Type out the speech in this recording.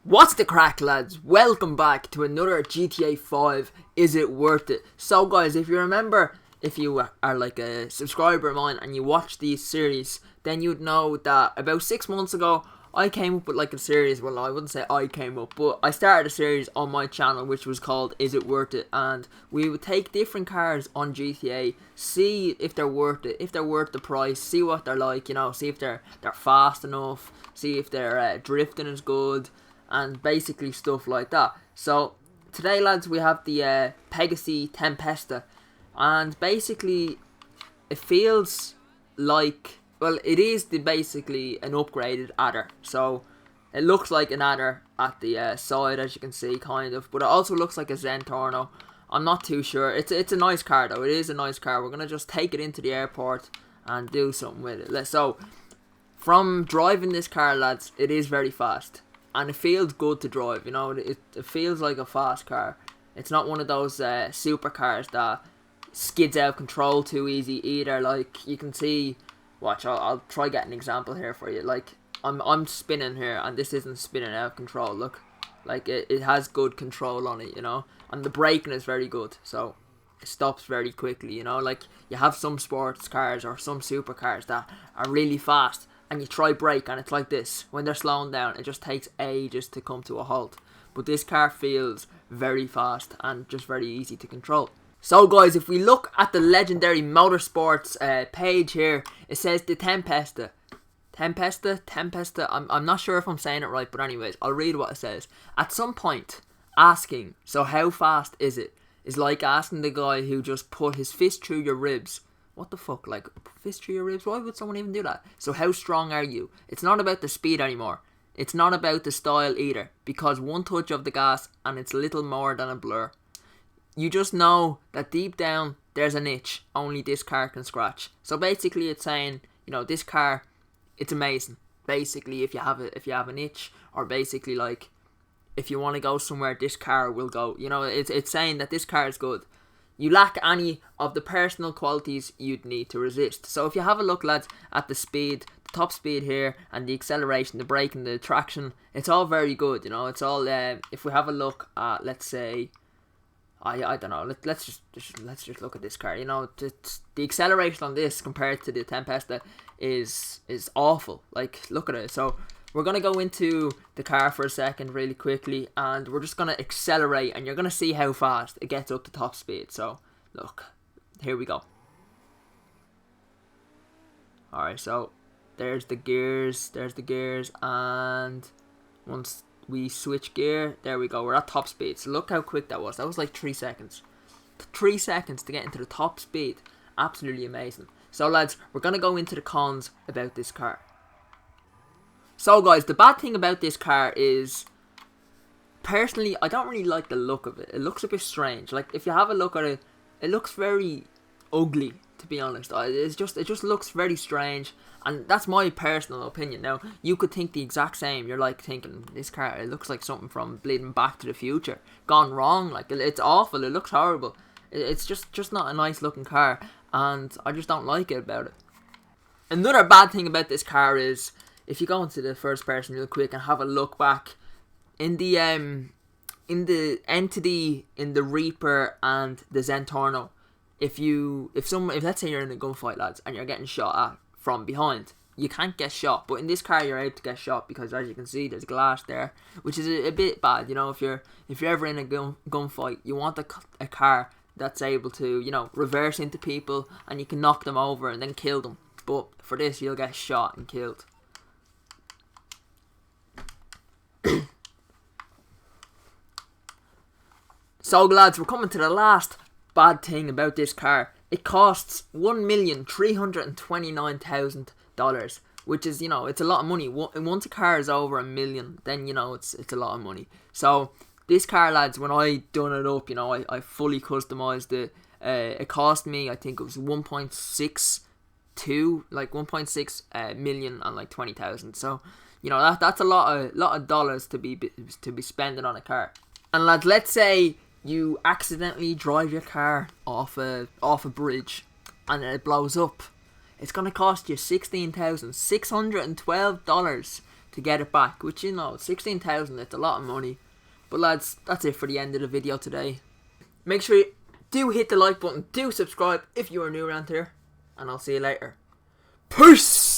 What's the crack, lads? Welcome back to another GTA 5 Is It Worth It? So guys, if you remember, if you are like a subscriber of mine and you watch these series, then you'd know that about 6 months ago I came up with like a series. Well, I wouldn't say I came up, but I started a series on my channel which was called Is It Worth It? And we would take different cars on GTA, see if they're worth it, if they're worth the price, see what they're like, see if they're fast enough, see if their drifting is good, and basically stuff like that. So today, lads, we have the Pegassi Tempesta, and basically it feels like, well, it is basically an upgraded adder. So it looks like an adder at the side, as you can see, kind of, but it also looks like a Zentorno. I'm not too sure. It's a nice car though. It is a nice car. We're gonna just take it into the airport and do something with it. So from driving this car, lads, it is very fast. And it feels good to drive, it feels like a fast car. It's not one of those supercars that skids out of control too easy either. Like, you can see, watch, I'll try get an example here for you. Like, I'm spinning here, and this isn't spinning out of control, look. Like, it has good control on it, and the braking is very good, so it stops very quickly, like, you have some sports cars or some supercars that are really fast, and you try brake and it's like this. When they're slowing down, it just takes ages to come to a halt. But this car feels very fast and just very easy to control. So guys, if we look at the legendary motorsports page here, it says the Tempesta. Tempesta, I'm not sure if I'm saying it right, but anyways, I'll read what it says. At some point, asking, so how fast is it, is like asking the guy who just put his fist through your ribs. What the fuck, like, fist through your ribs? Why would someone even do that? So how strong are you? It's not about the speed anymore. It's not about the style either, because one touch of the gas and it's little more than a blur. You just know that deep down there's an itch only this car can scratch. So basically it's saying, this car, it's amazing. Basically, if you have an itch, or basically like, if you want to go somewhere, this car will go. It's saying that this car is good. You lack any of the personal qualities you'd need to resist. So if you have a look, lads, at the speed, the top speed here, and the acceleration, the braking, the traction, it's all very good, it's all, if we have a look at, let's say, I don't know, let's just look at this car, the acceleration on this compared to the Tempesta is awful. Like, look at it. So we're going to go into the car for a second really quickly, and we're just going to accelerate, and you're going to see how fast it gets up to top speed. So, look, here we go. Alright, so there's the gears, and once we switch gear, there we go, we're at top speed. So look how quick that was. That was like 3 seconds. 3 seconds to get into the top speed. Absolutely amazing. So lads, we're going to go into the cons about this car. So guys, the bad thing about this car is, personally, I don't really like the look of it. It looks a bit strange. Like, if you have a look at it, it looks very ugly, to be honest. It just looks very strange, and that's my personal opinion. Now, you could think the exact same. You're like thinking, this car, it looks like something from bleeding Back to the Future gone wrong. Like, it's awful. It looks horrible. It's just not a nice looking car, and I just don't like it about it. Another bad thing about this car is, if you go into the first person real quick and have a look back in the Entity, in the Reaper and the Zentorno, if let's say you're in a gunfight, lads, and you're getting shot at from behind, you can't get shot. But in this car, you're able to get shot because, as you can see, there's glass there, which is a bit bad. If you're ever in a gunfight, you want a car that's able to reverse into people, and you can knock them over and then kill them. But for this, you'll get shot and killed. So lads, we're coming to the last bad thing about this car. It costs $1,329,000, which is, it's a lot of money. Once a car is over $1 million, then it's a lot of money. So this car, lads, when I done it up, I fully customized it. It cost me, I think it was 1.6 million and like 20,000. So that's a lot of dollars to be spending on a car. And lads, let's say you accidentally drive your car off a bridge and it blows up. It's going to cost you $16,612 to get it back, which, you know, 16,000, it's a lot of money. But lads, that's it for the end of the video today. Make sure you do hit the like button, do subscribe if you are new around here, and I'll see you later. Peace!